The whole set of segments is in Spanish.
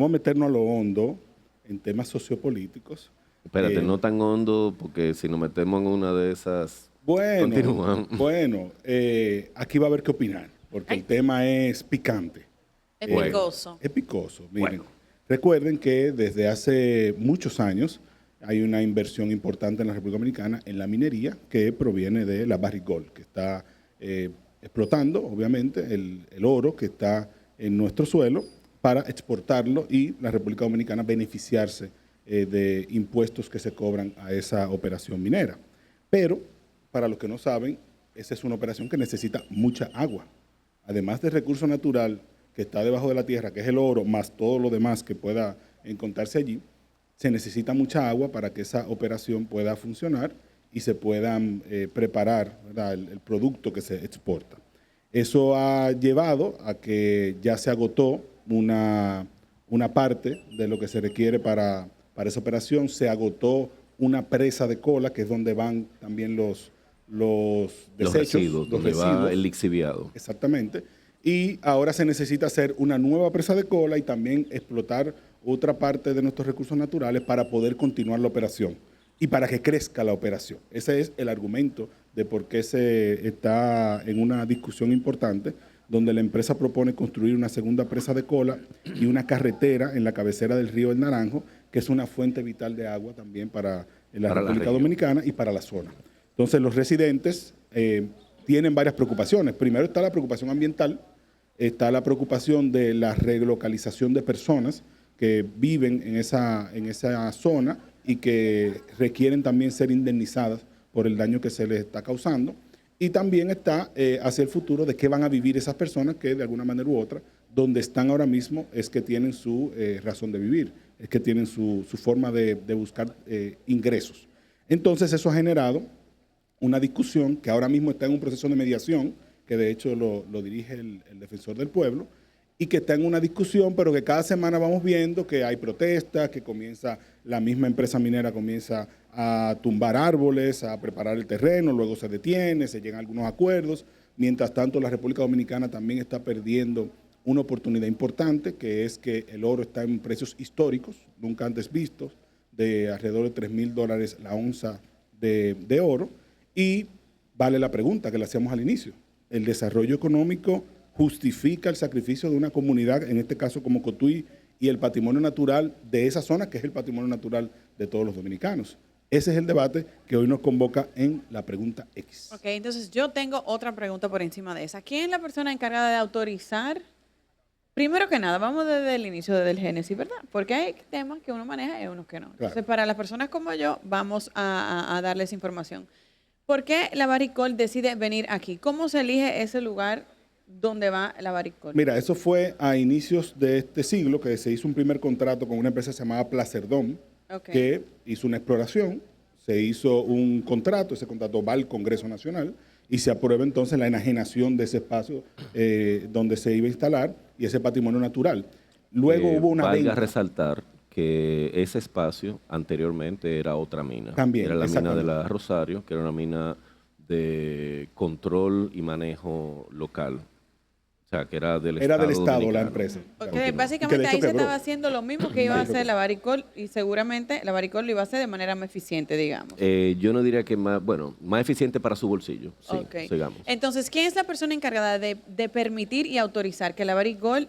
vamos a meternos a lo hondo en temas sociopolíticos. Espérate, no tan hondo, porque si nos metemos en una de esas, Bueno, continuamos. bueno, aquí va a haber que opinar, porque el tema es picante. Es Bueno. picoso. Es picoso. Miren, Bueno. recuerden que desde hace muchos años hay una inversión importante en la República Dominicana en la minería que proviene de la Barrick Gold, que está explotando, obviamente, el oro que está en nuestro suelo para exportarlo y la República Dominicana beneficiarse de impuestos que se cobran a esa operación minera. Pero, para los que no saben, esa es una operación que necesita mucha agua. Además del recurso natural que está debajo de la tierra, que es el oro, más todo lo demás que pueda encontrarse allí, se necesita mucha agua para que esa operación pueda funcionar y se puedan preparar, ¿verdad?, el producto que se exporta. Eso ha llevado a que ya se agotó una parte de lo que se requiere para esa operación, se agotó una presa de cola, que es donde van también los desechos, residuos, donde va el lixiviado. Exactamente. Y ahora se necesita hacer una nueva presa de cola y también explotar otra parte de nuestros recursos naturales para poder continuar la operación y para que crezca la operación. Ese es el argumento de por qué se está en una discusión importante, donde la empresa propone construir una segunda presa de cola y una carretera en la cabecera del río El Naranjo, que es una fuente vital de agua también para la República Dominicana y para la zona. Entonces, los residentes tienen varias preocupaciones. Primero está la preocupación ambiental, está la preocupación de la relocalización de personas que viven en esa zona y que requieren también ser indemnizadas por el daño que se les está causando. Y también está hacia el futuro de qué van a vivir esas personas que de alguna manera u otra, donde están ahora mismo es que tienen su razón de vivir, es que tienen su forma de buscar ingresos. Entonces eso ha generado una discusión que ahora mismo está en un proceso de mediación, que de hecho lo dirige el defensor del pueblo, y que está en una discusión, pero que cada semana vamos viendo que hay protestas, que comienza la misma empresa minera comienza a tumbar árboles, a preparar el terreno, luego se detiene, se llegan a algunos acuerdos. Mientras tanto, la República Dominicana también está perdiendo una oportunidad importante, que es que el oro está en precios históricos, nunca antes vistos, de alrededor de $3,000 la onza de oro. Y vale la pregunta que le hacíamos al inicio. ¿El desarrollo económico justifica el sacrificio de una comunidad, en este caso como Cotuí, y el patrimonio natural de esa zona, que es el patrimonio natural de todos los dominicanos? Ese es el debate que hoy nos convoca en la pregunta X. Ok, entonces yo tengo otra pregunta por encima de esa. ¿Quién es la persona encargada de autorizar? Primero que nada, vamos desde el inicio, desde el génesis, ¿verdad? Porque hay temas que uno maneja y unos que no. Entonces, Claro. para las personas como yo, vamos a darles información. ¿Por qué la Barrick Gold decide venir aquí? ¿Cómo se elige ese lugar donde va la Barrick Gold? Mira, eso fue a inicios de este siglo que se hizo un primer contrato con una empresa llamada Placerdom, Okay. que hizo una exploración, se hizo un contrato, ese contrato va al Congreso Nacional y se aprueba entonces la enajenación de ese espacio donde se iba a instalar y ese patrimonio natural. Luego hubo una valga venta. resaltar que ese espacio anteriormente era otra mina. También, Era la mina de exactamente. la Rosario, que era una mina de control y manejo local. O sea, que era del Estado. Era del Estado la dominicano. empresa. Porque Continúa. básicamente Y que de ahí hecho se quebró. estaba haciendo lo mismo que iba a hacer la Barrick Gold y seguramente la Barrick Gold lo iba a hacer de manera más eficiente, digamos. Yo no diría que más, bueno, más eficiente para su bolsillo. Sí, Ok. sigamos. Entonces, ¿quién es la persona encargada de permitir y autorizar que la Barrick Gold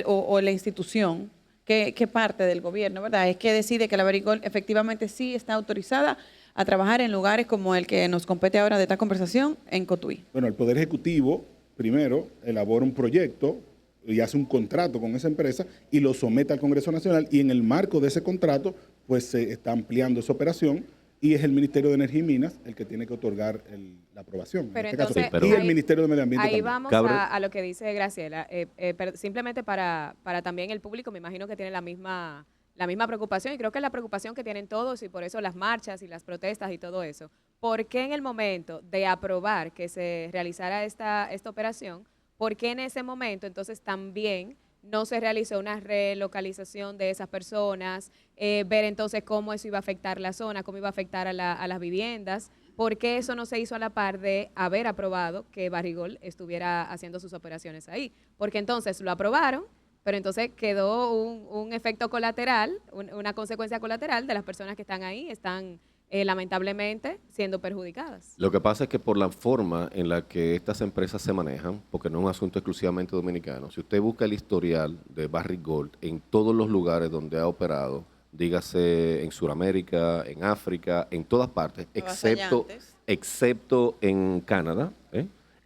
o la institución, que parte del gobierno, ¿verdad? Es que decide que la Barrick Gold efectivamente sí está autorizada a trabajar en lugares como el que nos compete ahora de esta conversación en Cotuí? Bueno, el Poder Ejecutivo primero elabora un proyecto y hace un contrato con esa empresa y lo somete al Congreso Nacional y en el marco de ese contrato pues se está ampliando esa operación y es el Ministerio de Energía y Minas el que tiene que otorgar la aprobación. Pero en este caso, entonces, Sí, pero- y el ahí- Ministerio de Medio Ambiente Ahí también. vamos Cabre- a lo que dice Graciela. Pero simplemente para también el público, me imagino que tiene la misma preocupación, y creo que es la preocupación que tienen todos, y por eso las marchas y las protestas y todo eso. ¿Por qué en el momento de aprobar que se realizara esta operación, por qué en ese momento entonces también no se realizó una relocalización de esas personas, ver entonces cómo eso iba a afectar la zona, cómo iba a afectar a las viviendas? ¿Por qué eso no se hizo a la par de haber aprobado que Barrick Gold estuviera haciendo sus operaciones ahí? Porque entonces lo aprobaron, pero entonces quedó un efecto colateral, una consecuencia colateral de las personas que están ahí, están lamentablemente siendo perjudicadas. Lo que pasa es que por la forma en la que estas empresas se manejan, porque no es un asunto exclusivamente dominicano, si usted busca el historial de Barrick Gold en todos los lugares donde ha operado, dígase en Sudamérica, en África, en todas partes, excepto en Canadá,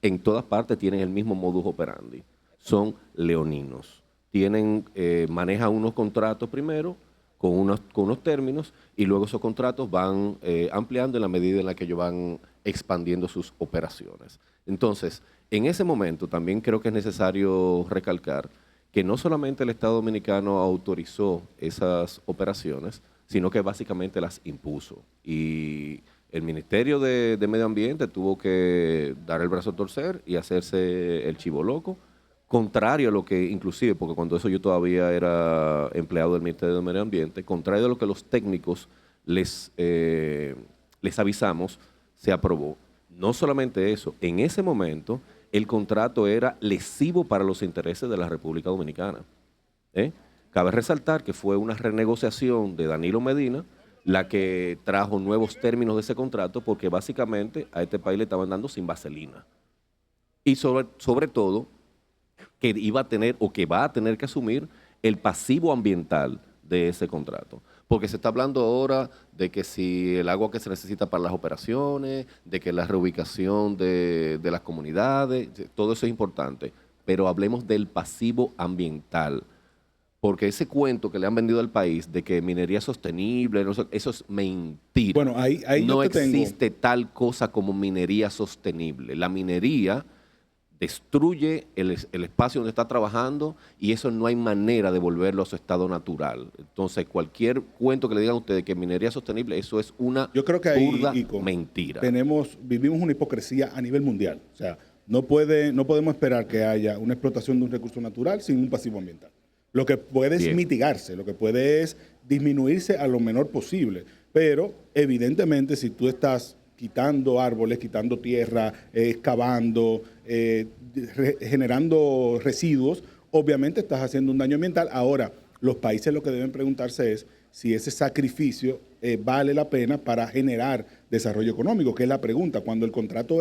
en todas partes tienen el mismo modus operandi. Son leoninos. Manejan unos contratos primero, con unos términos, y luego esos contratos van ampliando en la medida en la que ellos van expandiendo sus operaciones. Entonces, en ese momento también creo que es necesario recalcar que no solamente el Estado Dominicano autorizó esas operaciones, sino que básicamente las impuso. Y el Ministerio de Medio Ambiente tuvo que dar el brazo a torcer y hacerse el chivo loco, contrario a lo que, inclusive, porque cuando eso yo todavía era empleado del Ministerio de Medio Ambiente, contrario a lo que los técnicos les avisamos, se aprobó. No solamente eso, en ese momento el contrato era lesivo para los intereses de la República Dominicana. Cabe resaltar que fue una renegociación de Danilo Medina la que trajo nuevos términos de ese contrato, porque básicamente a este país le estaban dando sin vaselina. Y sobre todo, que iba a tener o que va a tener que asumir el pasivo ambiental de ese contrato. Porque se está hablando ahora de que si el agua que se necesita para las operaciones, de que la reubicación de las comunidades, todo eso es importante. Pero hablemos del pasivo ambiental. Porque ese cuento que le han vendido al país de que minería sostenible, eso es mentira. Bueno, ahí no yo te existe tal cosa como minería sostenible. La minería destruye el espacio donde está trabajando y eso no hay manera de volverlo a su estado natural. Entonces, cualquier cuento que le digan a ustedes que minería sostenible, eso es una burda mentira. Vivimos una hipocresía a nivel mundial. O sea, no podemos esperar que haya una explotación de un recurso natural sin un pasivo ambiental. Lo que puede es mitigarse, lo que puede es disminuirse a lo menor posible. Pero, evidentemente, si tú estás quitando árboles, quitando tierra, excavando, generando residuos, obviamente estás haciendo un daño ambiental. Ahora, los países lo que deben preguntarse es si ese sacrificio vale la pena para generar desarrollo económico, que es la pregunta. Cuando el contrato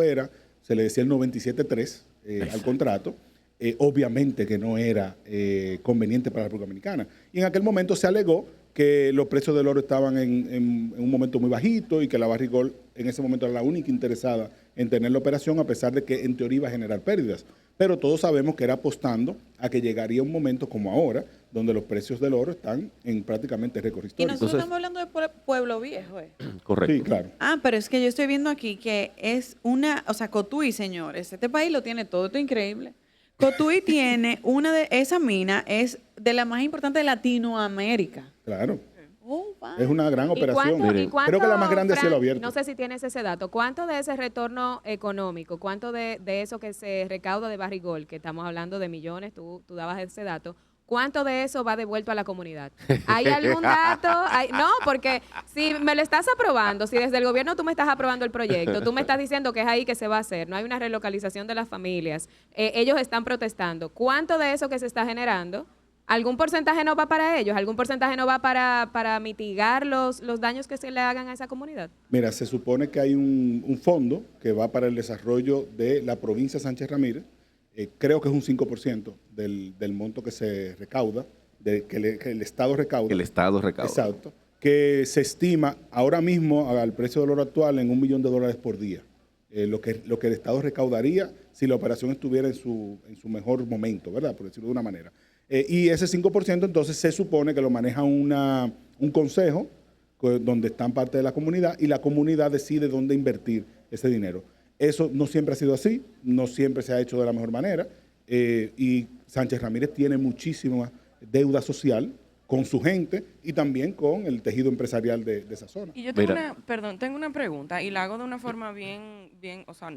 se le decía el 97.3 al contrato, obviamente que no era conveniente para la República Dominicana. Y en aquel momento se alegó que los precios del oro estaban en un momento muy bajito y que la Barrick Gold en ese momento era la única interesada en tener la operación, a pesar de que en teoría iba a generar pérdidas. Pero todos sabemos que era apostando a que llegaría un momento como ahora, donde los precios del oro están en prácticamente récord histórico. Y nosotros estamos hablando de Pueblo Viejo. Correcto. Sí, claro. Pero es que yo estoy viendo aquí que es Cotuí, señores, este país lo tiene todo, esto es increíble. Cotuí tiene esa mina es de la más importante de Latinoamérica. Claro. Es una gran operación. Creo que la más grande es cielo abierto. No sé si tienes ese dato. ¿Cuánto de ese retorno económico, cuánto de eso que se recauda de Barrick Gold, que estamos hablando de millones, tú dabas ese dato, cuánto de eso va devuelto a la comunidad? ¿Hay algún dato? No, porque si me lo estás aprobando, si desde el gobierno tú me estás aprobando el proyecto, tú me estás diciendo que es ahí que se va a hacer, no hay una relocalización de las familias, ellos están protestando. ¿Cuánto de eso que se está generando? ¿Algún porcentaje no va para ellos? ¿Algún porcentaje no va para mitigar los daños que se le hagan a esa comunidad? Mira, se supone que hay un fondo que va para el desarrollo de la provincia de Sánchez Ramírez. Creo que es un 5% del monto que se recauda, que el Estado recauda. El Estado recauda. Exacto. Que se estima ahora mismo al precio del oro actual en $1 millón por día. Lo que el Estado recaudaría si la operación estuviera en su mejor momento, ¿verdad? Por decirlo de una manera. Y ese 5% entonces se supone que lo maneja un consejo donde están parte de la comunidad y la comunidad decide dónde invertir ese dinero. Eso no siempre ha sido así, no siempre se ha hecho de la mejor manera y Sánchez Ramírez tiene muchísima deuda social con su gente y también con el tejido empresarial de esa zona. Y yo tengo tengo una pregunta y la hago de una forma bien, o sea,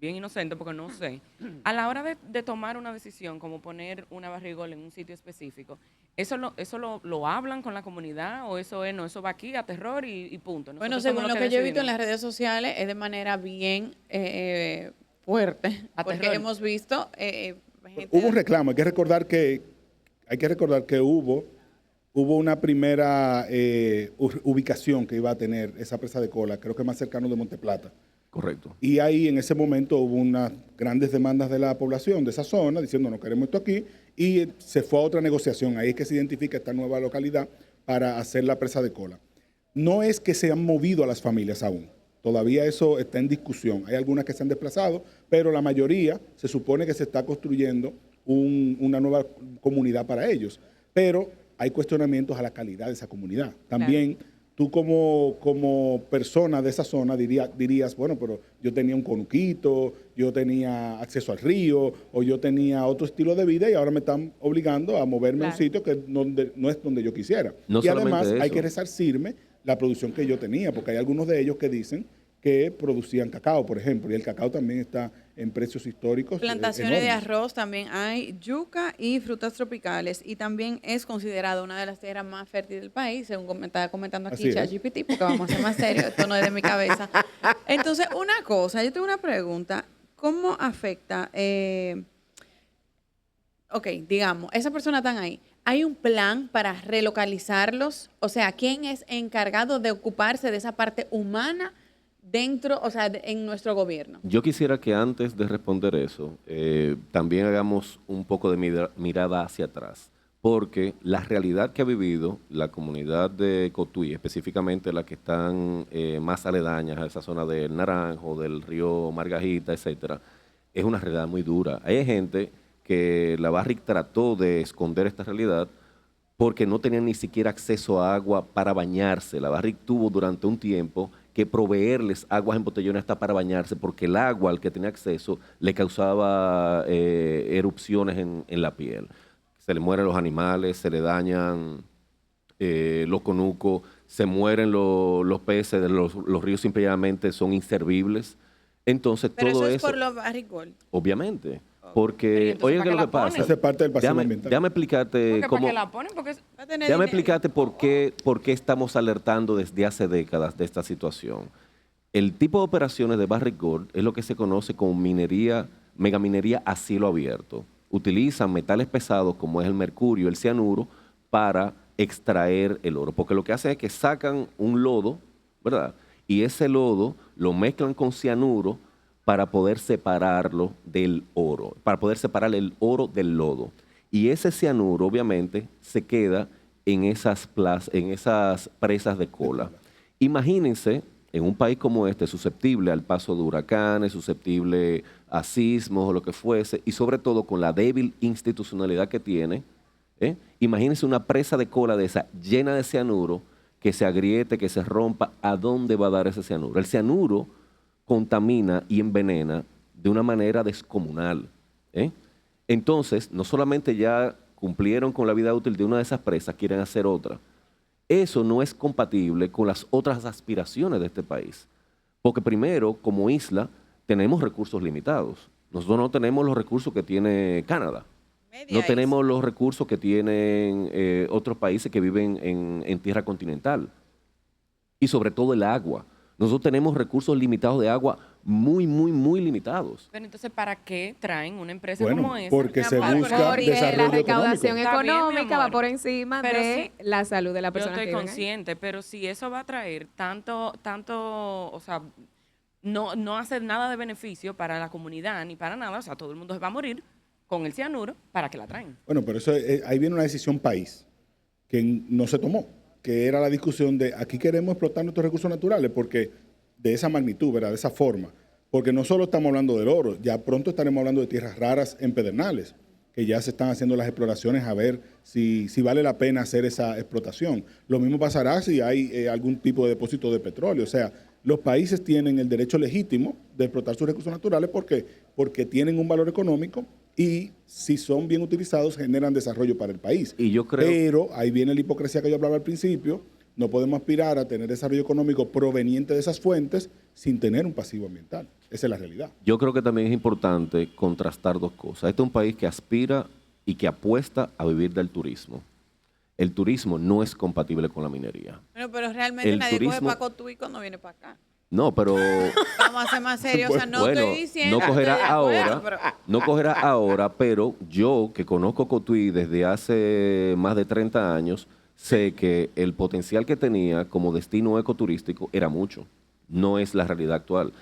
bien inocente porque no sé. A la hora de tomar una decisión como poner una Barrick Gold en un sitio específico, ¿eso lo hablan con la comunidad o eso va aquí a terror y punto? Bueno, según lo que yo he visto en las redes sociales es de manera bien fuerte, porque hemos visto... Hubo un reclamo, hay que recordar que Hay que recordar que hubo una primera ubicación que iba a tener esa presa de cola, creo que más cercano de Monteplata. Correcto. Y ahí en ese momento hubo unas grandes demandas de la población de esa zona diciendo no queremos esto aquí y se fue a otra negociación. Ahí es que se identifica esta nueva localidad para hacer la presa de cola. No es que se han movido a las familias aún. Todavía eso está en discusión. Hay algunas que se han desplazado, pero la mayoría se supone que se está construyendo una nueva comunidad para ellos. Pero hay cuestionamientos a la calidad de esa comunidad. También tú como persona de esa zona dirías, bueno, pero yo tenía un conuquito, yo tenía acceso al río, o yo tenía otro estilo de vida y ahora me están obligando a moverme a un sitio que no es donde yo quisiera. No y además solamente hay eso. que resarcirme la producción que yo tenía, porque hay algunos de ellos que dicen que producían cacao, por ejemplo, y el cacao también está en precios históricos Plantaciones de enormes. arroz también hay, yuca y frutas tropicales, y también es considerada una de las tierras más fértiles del país, según me estaba comentando aquí Así es. ChatGPT, porque vamos a ser más serios, esto no es de mi cabeza. Entonces, una cosa, yo tengo una pregunta, ¿cómo afecta, digamos, esas personas están ahí, ¿hay un plan para relocalizarlos? O sea, ¿quién es encargado de ocuparse de esa parte humana dentro, o sea, en nuestro gobierno? Yo quisiera que antes de responder eso, también hagamos un poco de mirada hacia atrás, porque la realidad que ha vivido la comunidad de Cotuí, específicamente las que están más aledañas a esa zona del Naranjo, del río Margajita, etcétera, es una realidad muy dura. Hay gente que la Barrick trató de esconder esta realidad porque no tenían ni siquiera acceso a agua para bañarse. La Barrick tuvo durante un tiempo que proveerles aguas en botellones hasta para bañarse, porque el agua al que tenía acceso le causaba erupciones en la piel. Se le mueren los animales, se le dañan los conucos, se mueren los peces, los ríos simplemente son inservibles. Entonces, Pero todo eso es eso, por los Barrick Gold. obviamente, Pero porque, entonces, oye, ¿para ¿qué es qué lo la que pasa? ponen? Esa es parte del pasivo ambiental. Déjame explicarte Porque cómo... ¿para qué la ponen? Porque Va a tener Déjame dinero. explicarte por qué estamos alertando desde hace décadas de esta situación. El tipo de operaciones de Barrick Gold es lo que se conoce como megaminería a cielo abierto. Utilizan metales pesados como es el mercurio, el cianuro, para extraer el oro. Porque lo que hacen es que sacan un lodo, ¿verdad? Y ese lodo lo mezclan con cianuro para poder separarlo del oro, para poder separar el oro del lodo. Y ese cianuro, obviamente, se queda en esas presas de cola. Imagínense, en un país como este, susceptible al paso de huracanes, susceptible a sismos o lo que fuese, y sobre todo con la débil institucionalidad que tiene, imagínense una presa de cola de esa llena de cianuro, que se agriete, que se rompa, ¿a dónde va a dar ese cianuro? El cianuro contamina y envenena de una manera descomunal. Entonces, no solamente ya cumplieron con la vida útil de una de esas presas, quieren hacer otra. Eso no es compatible con las otras aspiraciones de este país. Porque primero, como isla, tenemos recursos limitados. Nosotros no tenemos los recursos que tiene Canadá. No tenemos los recursos que tienen otros países que viven en tierra continental. Y sobre todo el agua. Nosotros tenemos recursos limitados de agua muy, muy, muy limitados. Pero entonces, ¿para qué traen una empresa Bueno, como esa? porque se Para- busca Porque desarrollo la recaudación Está bien, mi económica va amor. por encima Pero de sí, la salud de la Yo persona estoy que vive ahí. consciente, pero si eso va a traer tanto, o sea, no hacer nada de beneficio para la comunidad ni para nada, o sea, todo el mundo se va a morir con el cianuro, ¿para qué la traen? Bueno, pero eso ahí viene una decisión país que no se tomó, que era la discusión de aquí queremos explotar nuestros recursos naturales, porque de esa magnitud, ¿verdad? De esa forma. Porque no solo estamos hablando del oro, ya pronto estaremos hablando de tierras raras en pedernales, que ya se están haciendo las exploraciones a ver si vale la pena hacer esa explotación. Lo mismo pasará si hay algún tipo de depósito de petróleo. O sea, los países tienen el derecho legítimo de explotar sus recursos naturales porque tienen un valor económico y si son bien utilizados generan desarrollo para el país. Y yo creo... Pero ahí viene la hipocresía que yo hablaba al principio. No podemos aspirar a tener desarrollo económico proveniente de esas fuentes sin tener un pasivo ambiental. Esa es la realidad. Yo creo que también es importante contrastar dos cosas. Este es un país que aspira y que apuesta a vivir del turismo. El turismo no es compatible con la minería. Bueno, pero realmente El nadie coge turismo- para Cotuí cuando viene para acá. No, pero Vamos a ser más serios. O sea, no bueno, estoy diciendo. no que estoy de cogerá acuerdo, ahora, pero- no cogerá ahora, pero yo que conozco Cotuí desde hace más de 30 años, sé que el potencial que tenía como destino ecoturístico era mucho. No es la realidad actual.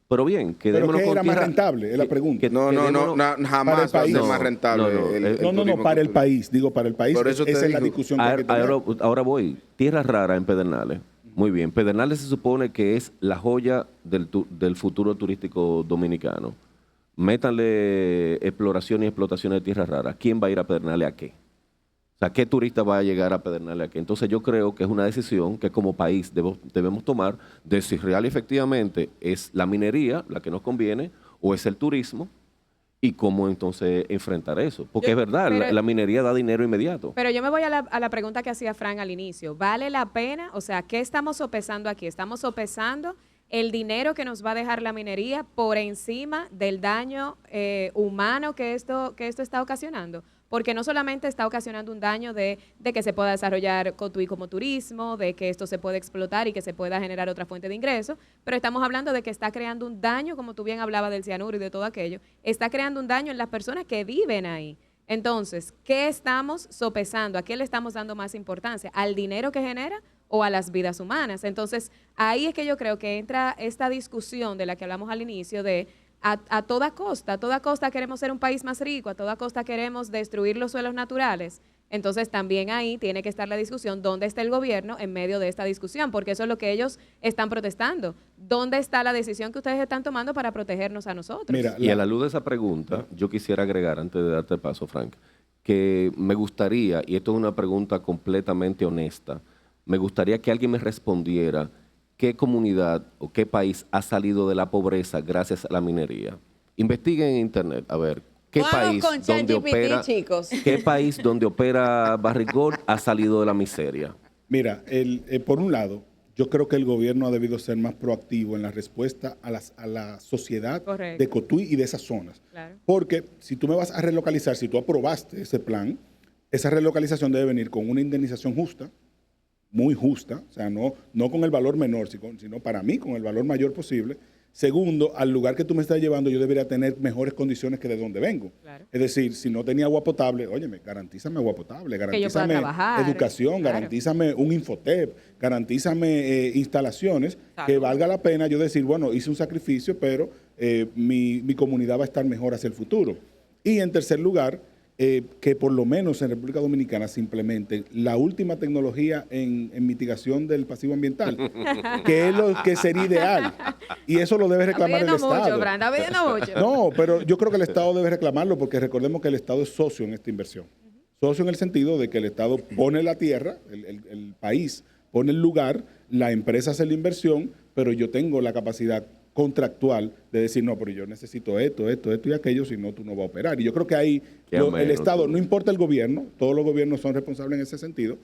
Pero bien, Pero quedémonos ¿qué con era más tierra- rentable? Es la pregunta. No, quedémonos- jamás va a país. ser No, más rentable. no, no, el No, turismo para el ecoturismo. país. Digo, para el país. Por eso te esa es la digo. discusión que hay que tener. Ahora voy. Tierra rara en Pedernales. Muy bien. Pedernales se supone que es la joya del futuro turístico dominicano. Métanle exploración y explotación de tierra rara. ¿Quién va a ir a Pedernales a qué? O sea, ¿qué turista va a llegar a Pedernales a qué? Entonces yo creo que es una decisión que como país debemos tomar de si real y efectivamente es la minería la que nos conviene o es el turismo y cómo entonces enfrentar eso. Porque Yo- es verdad, pero- la minería da dinero inmediato. Pero yo me voy a la pregunta que hacía Fran al inicio. ¿Vale la pena? O sea, ¿qué estamos sopesando aquí? Estamos sopesando el dinero que nos va a dejar la minería por encima del daño humano que esto está ocasionando. Porque no solamente está ocasionando un daño de que se pueda desarrollar Cotuí como turismo, de que esto se pueda explotar y que se pueda generar otra fuente de ingresos, pero estamos hablando de que está creando un daño, como tú bien hablabas del cianuro y de todo aquello, está creando un daño en las personas que viven ahí. Entonces, ¿qué estamos sopesando? ¿A qué le estamos dando más importancia? ¿Al dinero que genera o a las vidas humanas? Entonces, ahí es que yo creo que entra esta discusión de la que hablamos al inicio de a toda costa queremos ser un país más rico, a toda costa queremos destruir los suelos naturales. Entonces, también ahí tiene que estar la discusión, ¿dónde está el gobierno en medio de esta discusión? Porque eso es lo que ellos están protestando. ¿Dónde está la decisión que ustedes están tomando para protegernos a nosotros? Mira, Y a la luz de esa pregunta, yo quisiera agregar, antes de darte paso, Frank, que me gustaría, y esto es una pregunta completamente honesta, me gustaría que alguien me respondiera qué comunidad o qué país ha salido de la pobreza gracias a la minería. Investiguen en internet, a ver, ¿qué Vamos país con donde ChatGPT, opera, chicos. qué país donde opera Barrick Gold ha salido de la miseria? Mira, por un lado, yo creo que el gobierno ha debido ser más proactivo en la respuesta a la sociedad Correcto. de Cotuí y de esas zonas. Claro. Porque si tú me vas a relocalizar, si tú aprobaste ese plan, esa relocalización debe venir con una indemnización justa, muy justa, o sea, no con el valor menor, sino para mí con el valor mayor posible. Segundo, al lugar que tú me estás llevando yo debería tener mejores condiciones que de donde vengo. Claro. Es decir, si no tenía agua potable, óyeme, garantízame agua potable, Que yo pueda garantízame trabajar, educación, claro. garantízame un infotep, garantízame instalaciones que valga la pena yo decir, bueno, hice un sacrificio, pero mi comunidad va a estar mejor hacia el futuro. Y en tercer lugar, que por lo menos en República Dominicana se implemente la última tecnología en mitigación del pasivo ambiental, que es lo que sería ideal. Y eso lo debe reclamar el Está pidiendo Estado. mucho, Fran, está pidiendo mucho. No, pero yo creo que el Estado debe reclamarlo porque recordemos que el Estado es socio en esta inversión. Socio en el sentido de que el Estado pone la tierra, el país pone el lugar, la empresa hace la inversión, pero yo tengo la capacidad contractual de decir, no, pero yo necesito esto y aquello, si no, tú no vas a operar. Y yo creo que ahí Qué el ameno, Estado, tú. no importa el gobierno, todos los gobiernos son responsables en ese sentido,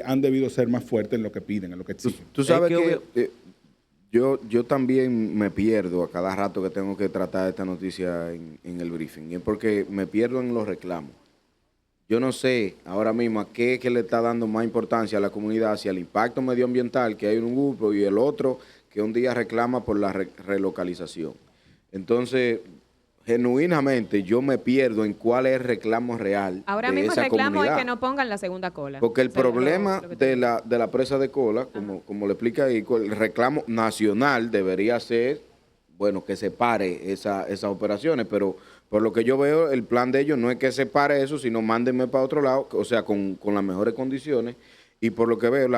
han debido ser más fuertes en lo que piden, en lo que exigen. Tú sabes Es que que yo también me pierdo a cada rato que tengo que tratar esta noticia en el briefing. Y es porque me pierdo en los reclamos. Yo no sé ahora mismo a qué es que le está dando más importancia a la comunidad, si al impacto medioambiental que hay en un grupo y el otro que un día reclama por la relocalización. Entonces, genuinamente yo me pierdo en cuál es el reclamo real Ahora de mismo el esa reclamo comunidad. es que no pongan la segunda cola. Porque el O sea, problema lo que te- de la presa de cola, como le explica ahí, el reclamo nacional debería ser, bueno, que se pare esas operaciones, pero por lo que yo veo, el plan de ellos no es que se pare eso, sino mándenme para otro lado, o sea, con las mejores condiciones, y por lo que veo,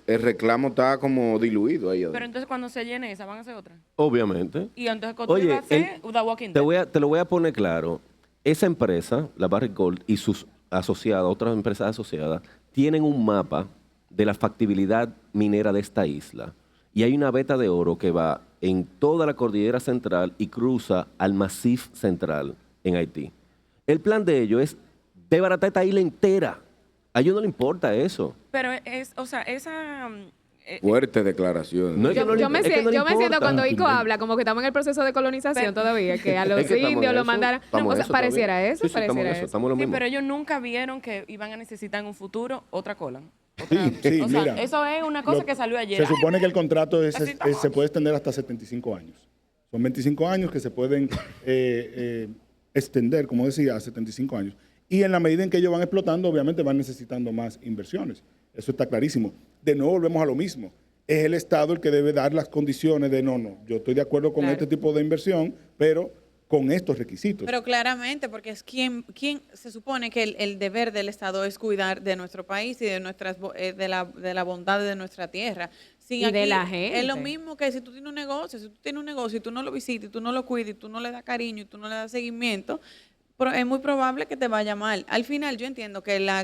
el reclamo está como diluido ahí adentro. Pero entonces cuando se llene esa, van a hacer otra. Obviamente. Y entonces Cotuí va a ser The Walking te Dead. te lo voy a poner claro. Esa empresa, la Barrick Gold y sus asociadas, otras empresas asociadas, tienen un mapa de la factibilidad minera de esta isla. Y hay una veta de oro que va en toda la cordillera central y cruza al Massif Central en Haití. El plan de ellos es desbaratar esta isla entera. A ellos no les importa eso. Pero o sea, esa... Fuerte declaración. No es que Yo, no le yo me, es que sien- no le yo me siento importa. cuando Ico habla, como que estamos en el proceso de colonización todavía, que a los Es que estamos en indios lo eso, mandaron. estamos No, en o sea, eso pareciera todavía. eso, Sí, sí, estamos en pareciera eso, eso. estamos en lo Sí, mismo. pero ellos nunca vieron que iban a necesitar en un futuro otra cola. Sí, O sea, mira. eso es una cosa Lo- que salió ayer. Se supone que el contrato Así estamos. se puede extender hasta 75 años. Son 25 años que se pueden extender, como decía, a 75 años. Y en la medida en que ellos van explotando, obviamente van necesitando más inversiones. Eso está clarísimo. De nuevo volvemos a lo mismo. Es el Estado el que debe dar las condiciones de no, yo estoy de acuerdo con Claro. este tipo de inversión, pero con estos requisitos. Pero claramente, porque es quien se supone que el deber del Estado es cuidar de nuestro país y de de la bondad de nuestra tierra. Sin Y de la gente. Es lo mismo que si tú tienes un negocio, y tú no lo visitas, y tú no lo cuidas, y tú no le das cariño, y tú no le das seguimiento, es muy probable que te vaya mal. Al final yo entiendo que la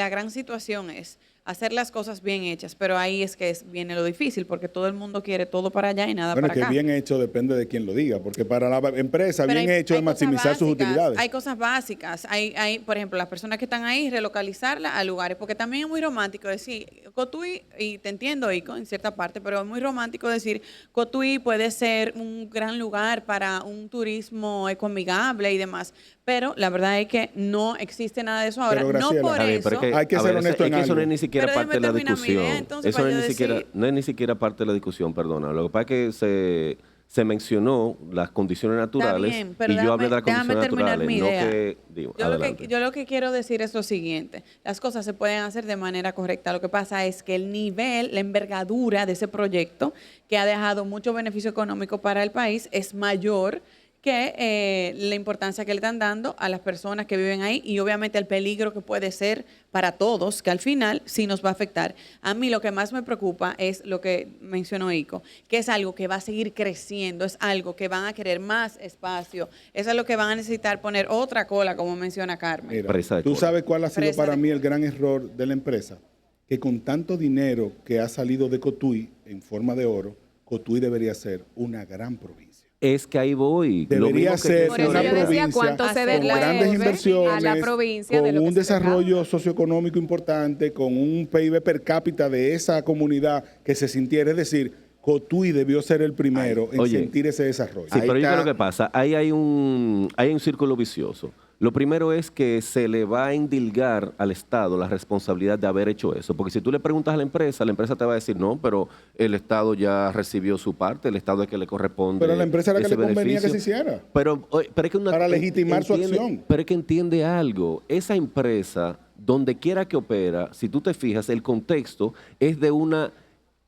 gran situación es hacer las cosas bien hechas, pero ahí es que viene lo difícil, porque todo el mundo quiere todo para allá y nada Bueno, para que acá. bien hecho depende de quién lo diga, porque para la empresa Pero bien hecho es cosas maximizar sus básicas, utilidades. Hay cosas básicas. Hay, por ejemplo, las personas que están ahí, relocalizarlas a lugares, porque también es muy romántico decir, Cotuí, y te entiendo, Ico, en cierta parte, pero es muy romántico decir, Cotuí puede ser un gran lugar para un turismo ecoamigable y demás, pero la verdad es que no existe nada de eso ahora. Pero, No Graciela, por Está bien, eso. pero es que, Hay que a ser ver, honesto es en que eso no algo. es ni siquiera Pero parte de la déjame terminar mi idea, discusión. entonces, Eso no para es, yo ni siquiera, decir. no es ni siquiera parte de la discusión, perdona. Lo que pasa es que se mencionó las condiciones naturales bien, pero y yo hablé de las déjame condiciones terminar naturales. mi No idea. que, digo, Yo lo adelante. yo lo que quiero decir es lo siguiente. Las cosas se pueden hacer de manera correcta. Lo que pasa es que el nivel, la envergadura de ese proyecto, que ha dejado mucho beneficio económico para el país, es mayor que la importancia que le están dando a las personas que viven ahí y obviamente el peligro que puede ser para todos, que al final sí nos va a afectar. A mí lo que más me preocupa es lo que mencionó Ico, que es algo que va a seguir creciendo, es algo que van a querer más espacio, es algo que van a necesitar poner otra cola, como menciona Carmen. Mira, Presa de ¿tú cola. sabes cuál ha sido Presa para de mí cola. el gran error de la empresa? Que con tanto dinero que ha salido de Cotuí en forma de oro, Cotuí debería ser una gran provincia. Es que ahí voy. Lo Debería mismo que ser Por eso una yo decía provincia cuánto se con devuelve grandes inversiones, a la provincia de con lo que un se desarrollo recauda. socioeconómico importante, con un PIB per cápita de esa comunidad que se sintiera. Es decir, Cotuí debió ser el primero en Oye, sentir ese desarrollo. Sí, Ahí pero yo está. creo que pasa. Ahí hay un círculo vicioso. Lo primero es que se le va a endilgar al Estado la responsabilidad de haber hecho eso. Porque si tú le preguntas a la empresa te va a decir, no, pero el Estado ya recibió su parte, el Estado es que le corresponde. Pero a la empresa era que ese le convenía que beneficio. se hiciera. Pero es que Para legitimar su entiende- acción. Pero es que entiende algo. Esa empresa, donde quiera que opera, si tú te fijas, el contexto es de una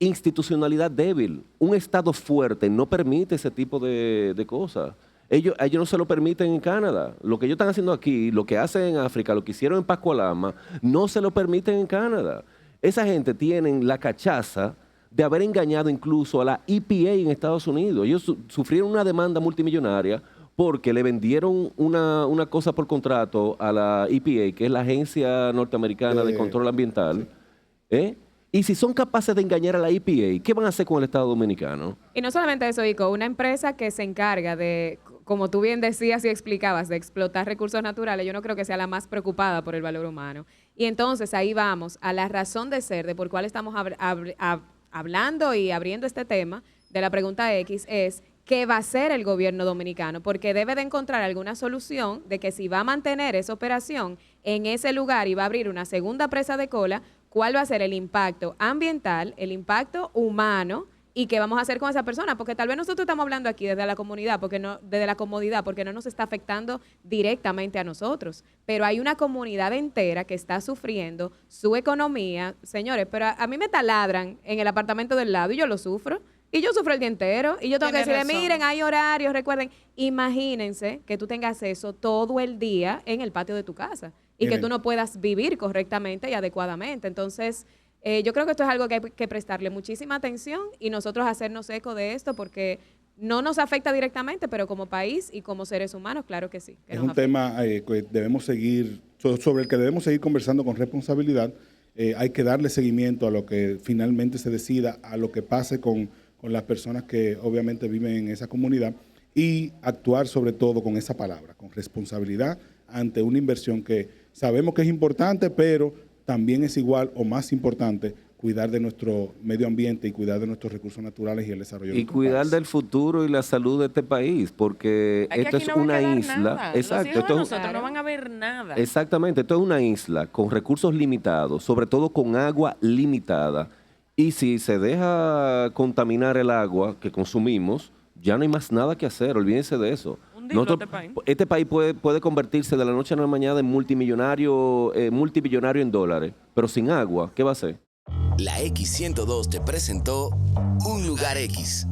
institucionalidad débil. Un Estado fuerte no permite ese tipo de cosas. Ellos no se lo permiten en Canadá. Lo que ellos están haciendo aquí, lo que hacen en África, lo que hicieron en Pascualama, no se lo permiten en Canadá. Esa gente tienen la cachaza de haber engañado incluso a la EPA en Estados Unidos. Ellos sufrieron una demanda multimillonaria porque le vendieron una cosa por contrato a la EPA, que es la Agencia Norteamericana de Control Ambiental. ¿Eh? Y si son capaces de engañar a la EPA, ¿qué van a hacer con el Estado Dominicano? Y no solamente eso, Ico, una empresa que se encarga de, como tú bien decías y explicabas, de explotar recursos naturales, yo no creo que sea la más preocupada por el valor humano. Y entonces ahí vamos a la razón de ser de por cuál estamos hablando y abriendo este tema de la pregunta X es ¿qué va a hacer el gobierno dominicano? Porque debe de encontrar alguna solución de que si va a mantener esa operación en ese lugar y va a abrir una segunda presa de cola, ¿cuál va a ser el impacto ambiental, el impacto humano y qué vamos a hacer con esa persona? Porque tal vez nosotros estamos hablando aquí desde la comunidad, desde la comodidad, porque no nos está afectando directamente a nosotros. Pero hay una comunidad entera que está sufriendo su economía. Señores, pero a mí me taladran en el apartamento del lado y yo lo sufro. Y yo sufro el día entero. Y yo tengo que Tienes decirle, razón. miren, hay horarios, recuerden. Imagínense que tú tengas eso todo el día en el patio de tu casa. Y que Miren. tú no puedas vivir correctamente y adecuadamente. Entonces, yo creo que esto es algo que hay que prestarle muchísima atención y nosotros hacernos eco de esto porque no nos afecta directamente, pero como país y como seres humanos, claro que sí. Que Es nos un afecta. tema que debemos seguir, sobre el que debemos seguir conversando con responsabilidad. Hay que darle seguimiento a lo que finalmente se decida, a lo que pase con las personas que obviamente viven en esa comunidad y actuar sobre todo con esa palabra, con responsabilidad ante una inversión que sabemos que es importante, pero también es igual o más importante cuidar de nuestro medio ambiente y cuidar de nuestros recursos naturales y el desarrollo de Y nuestro cuidar país. del futuro y la salud de este país, porque Es que esto aquí es no va a una quedar isla. nada. Los Exacto. hijos de Esto es, nosotros no van a ver nada. exactamente, esto es una isla con recursos limitados, sobre todo con agua limitada. Y si se deja contaminar el agua que consumimos, ya no hay más nada que hacer, olvídense de eso. Hundirlo Nosotros- este país. este país puede convertirse de la noche a la mañana en multimillonario en dólares, pero sin agua, ¿qué va a hacer? La X102 te presentó Un Lugar X.